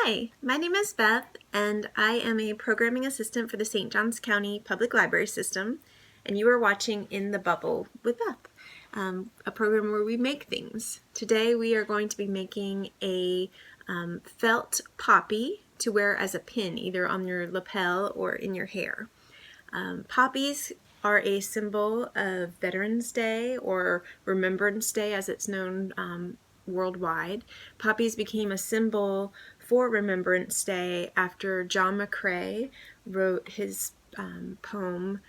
Hi, my name is Beth, and I am a programming assistant for the St. Johns County Public Library System, and you are watching In the Bubble with Beth, a program where we make things. Today we are going to be making a felt poppy to wear as a pin, either on your lapel or in your hair. Poppies are a symbol of Veterans Day, or Remembrance Day as it's known worldwide. Poppies became a symbol for Remembrance Day after John McCrae wrote his poem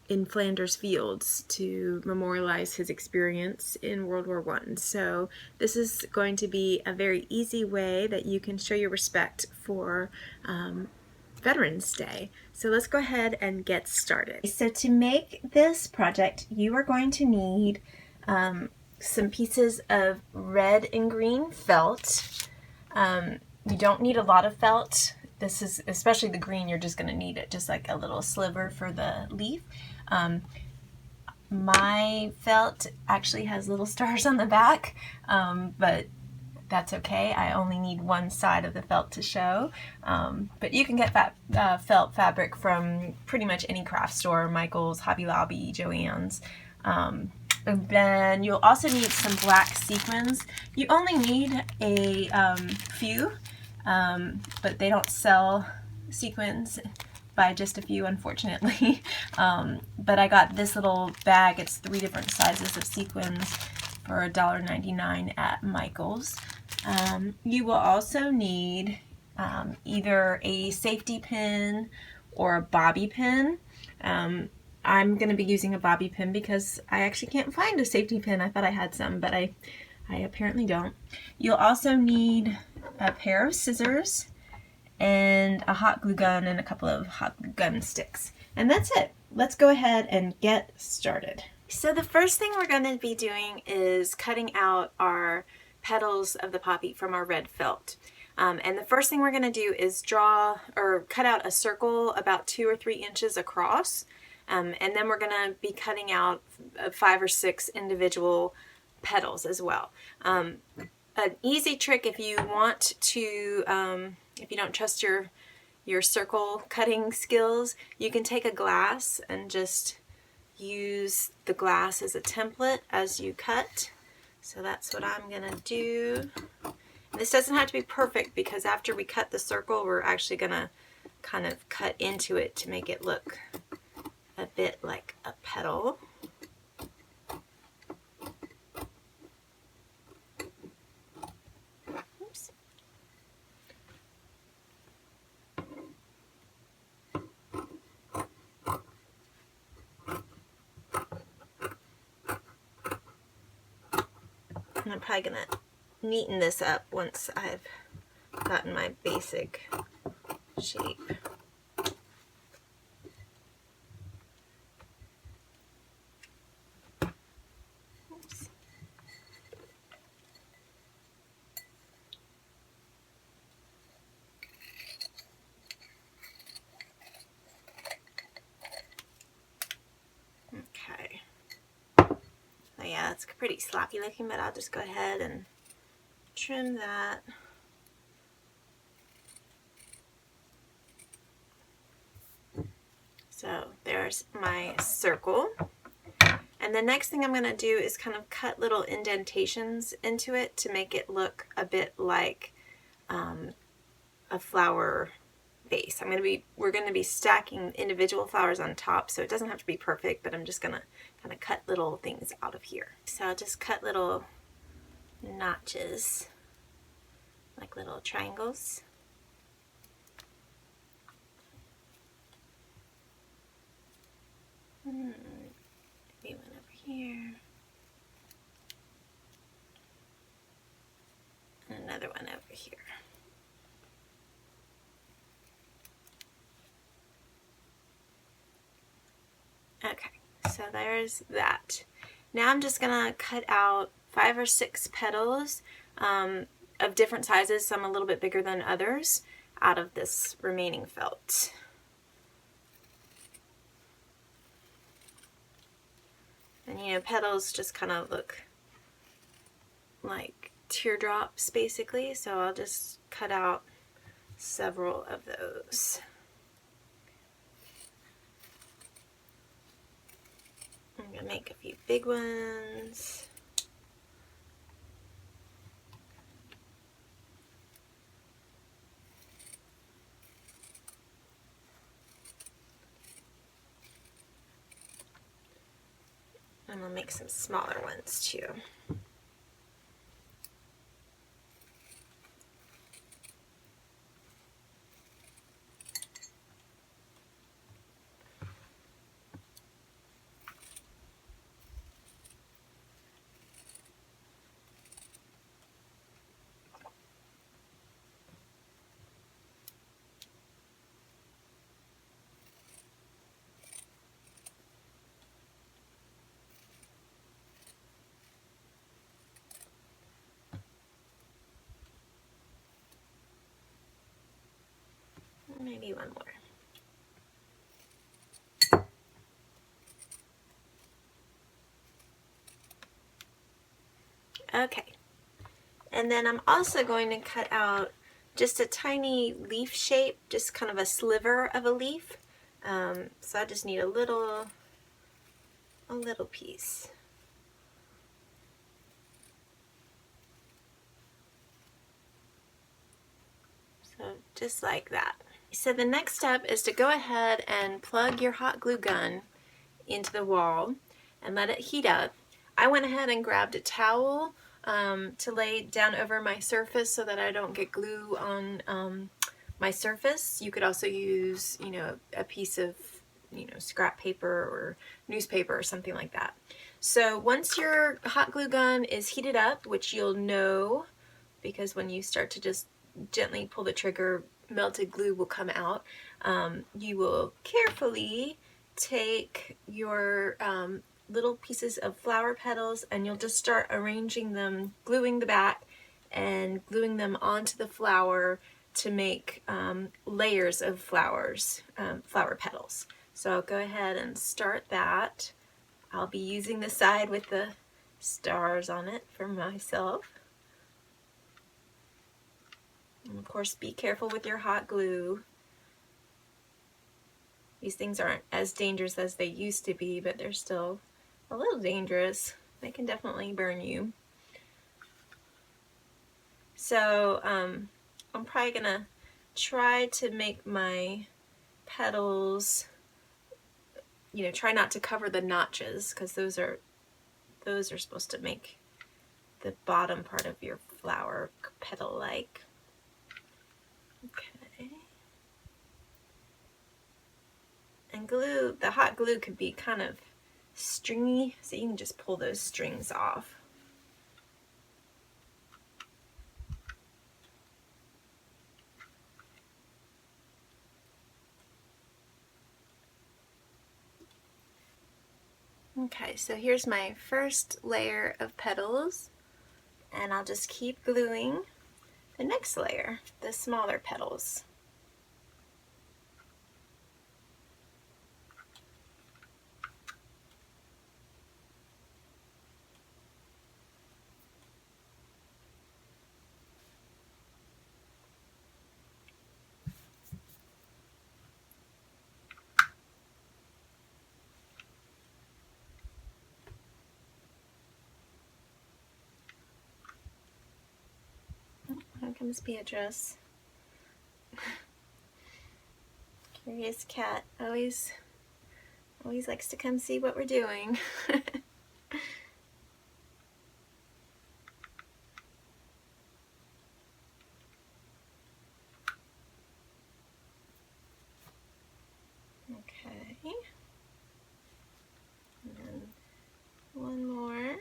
in Flanders Fields to memorialize his experience in World War I. So this is going to be a very easy way that you can show your respect for Veterans Day. So let's go ahead and get started. So to make this project, you are going to need some pieces of red and green felt. You don't need a lot of felt. This is, especially the green, you're just going to need it, just like a little sliver for the leaf. My felt actually has little stars on the back, but that's okay. I only need one side of the felt to show. But you can get felt fabric from pretty much any craft store, Michael's, Hobby Lobby, Joann's. And then you'll also need some black sequins. You only need a few, but they don't sell sequins by just a few, unfortunately. But I got this little bag. It's 3 different sizes of sequins for $1.99 at Michael's. You will also need either a safety pin or a bobby pin. I'm going to be using a bobby pin because I actually can't find a safety pin. I thought I had some, but I apparently don't. You'll also need a pair of scissors and a hot glue gun and a couple of hot glue gun sticks. And that's it. Let's go ahead and get started. So the first thing we're going to be doing is cutting out our petals of the poppy from our red felt. And the first thing we're going to do is draw or cut out a circle about 2 or 3 inches across. And then we're going to be cutting out 5 or 6 individual petals as well. An easy trick if you want to, if you don't trust your circle cutting skills, you can take a glass and just use the glass as a template as you cut. So that's what I'm going to do. This doesn't have to be perfect because after we cut the circle, we're actually going to kind of cut into it to make it look a bit like a petal. Oops. I'm probably going to neaten this up once I've gotten my basic shape. Oops. Okay. Oh yeah, it's pretty sloppy looking, but I'll just go ahead and trim that. So there's my circle. And the next thing I'm going to do is kind of cut little indentations into it to make it look a bit like a flower base. We're going to be stacking individual flowers on top, so it doesn't have to be perfect, but I'm just going to kind of cut little things out of here. So I'll just cut little notches, like little triangles. Maybe one over here. And another one over here. Okay, so there's that. Now I'm just gonna cut out 5 or 6 petals of different sizes, some a little bit bigger than others, out of this remaining felt. And you know, petals just kind of look like teardrops basically, so I'll just cut out several of those. I'm going to make a few big ones. And I'll make some smaller ones too. Maybe one more. Okay, and then I'm also going to cut out just a tiny leaf shape, just kind of a sliver of a leaf. So I just need a little piece. So just like that. So the next step is to go ahead and plug your hot glue gun into the wall and let it heat up. I went ahead and grabbed a towel to lay down over my surface so that I don't get glue on my surface. You could also use, you know, a piece of, you know, scrap paper or newspaper or something like that. So once your hot glue gun is heated up, which you'll know because when you start to just gently pull the trigger, melted glue will come out. You will carefully take your little pieces of flower petals and you'll just start arranging them, gluing the back and gluing them onto the flower to make layers of flower petals. So I'll go ahead and start that. I'll be using the side with the stars on it for myself. And of course, be careful with your hot glue. These things aren't as dangerous as they used to be, but they're still a little dangerous. They can definitely burn you. So I'm probably gonna try to make my petals, you know, try not to cover the notches because those are supposed to make the bottom part of your flower petal-like. Okay. And glue, the hot glue could be kind of stringy, so you can just pull those strings off. Okay, so here's my first layer of petals, and I'll just keep gluing the next layer, the smaller petals. Here comes Beatrice. Curious cat, always likes to come see what we're doing. Okay. And then one more.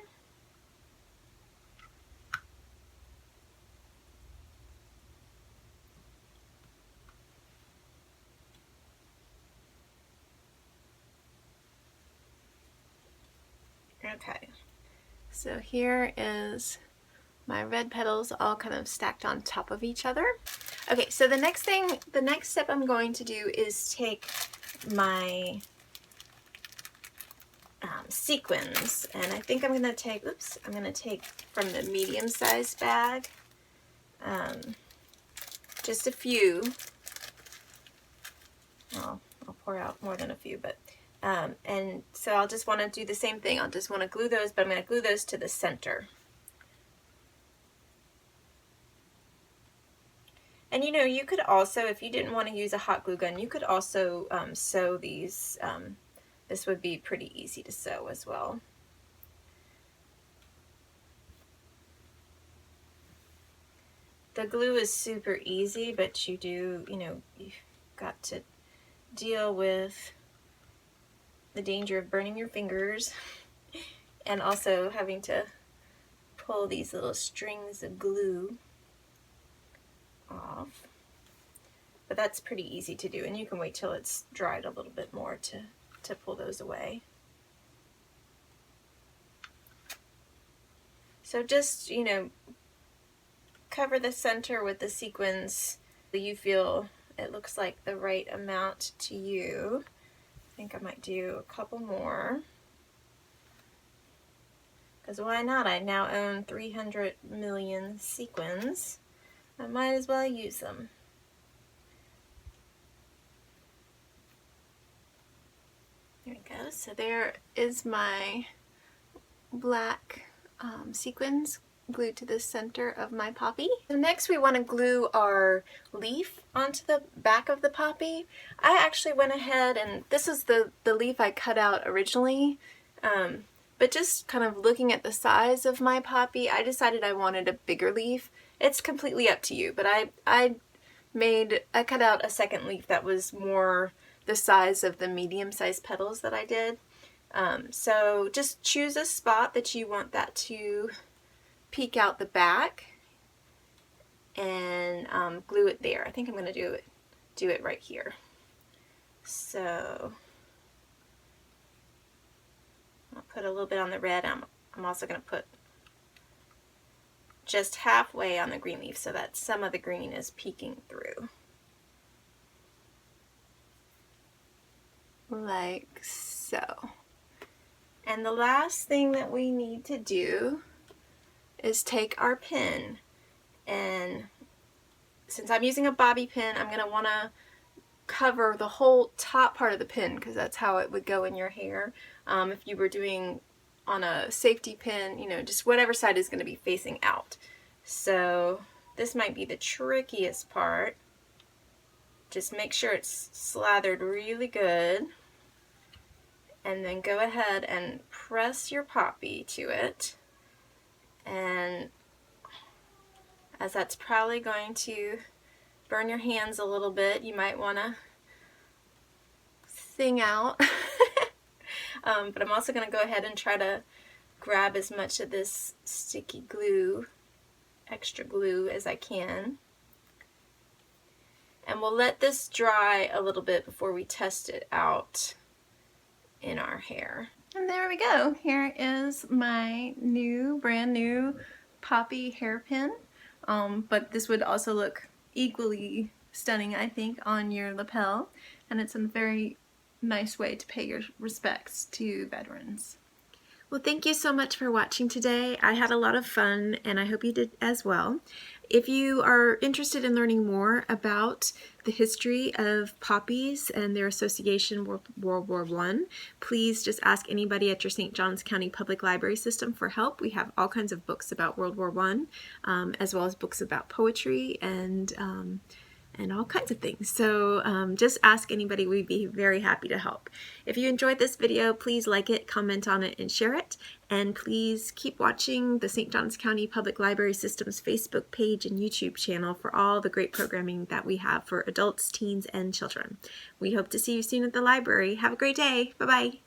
Okay, so here is my red petals all kind of stacked on top of each other. Okay, so the next step I'm going to do is take my sequins, and I think I'm gonna take, from the medium-sized bag, just a few. Well, I'll pour out more than a few, but and so I'll just want to do the same thing. I'll just want to glue those, but I'm going to glue those to the center. And you know, you could also, if you didn't want to use a hot glue gun, you could also sew these. This would be pretty easy to sew as well. The glue is super easy, but you know, you've got to deal with the danger of burning your fingers and also having to pull these little strings of glue off. But that's pretty easy to do, and you can wait till it's dried a little bit more to pull those away. So just, you know, cover the center with the sequins that you feel it looks like the right amount to you. I think I might do a couple more. Because why not? I now own 300 million sequins. I might as well use them. There we go. So there is my black sequins glued to the center of my poppy. So next we want to glue our leaf onto the back of the poppy. I actually went ahead, and this is the leaf I cut out originally, but just kind of looking at the size of my poppy, I decided I wanted a bigger leaf. It's completely up to you, but I cut out a second leaf that was more the size of the medium-sized petals that I did. So just choose a spot that you want that to peek out the back and glue it there. I think I'm going to do it right here. So I'll put a little bit on the red. I'm also going to put just halfway on the green leaf so that some of the green is peeking through. Like so. And the last thing that we need to do is take our pin, and since I'm using a bobby pin, I'm going to want to cover the whole top part of the pin because that's how it would go in your hair. If you were doing on a safety pin, you know, just whatever side is going to be facing out. So this might be the trickiest part. Just make sure it's slathered really good, and then go ahead and press your poppy to it. And as that's probably going to burn your hands a little bit, you might want to sing out. But I'm also going to go ahead and try to grab as much of this sticky glue, extra glue, as I can. And we'll let this dry a little bit before we test it out in our hair. And there we go. Here is my brand new poppy hairpin. But this would also look equally stunning, I think, on your lapel. And it's a very nice way to pay your respects to veterans. Well, thank you so much for watching today. I had a lot of fun, and I hope you did as well. If you are interested in learning more about the history of poppies and their association with World War I, please just ask anybody at your St. Johns County Public Library system for help. We have all kinds of books about World War I, as well as books about poetry and all kinds of things. So just ask anybody. We'd be very happy to help. If you enjoyed this video, please like it, comment on it, and share it. And please keep watching the St. Johns County Public Library System's Facebook page and YouTube channel for all the great programming that we have for adults, teens, and children. We hope to see you soon at the library. Have a great day. Bye-bye.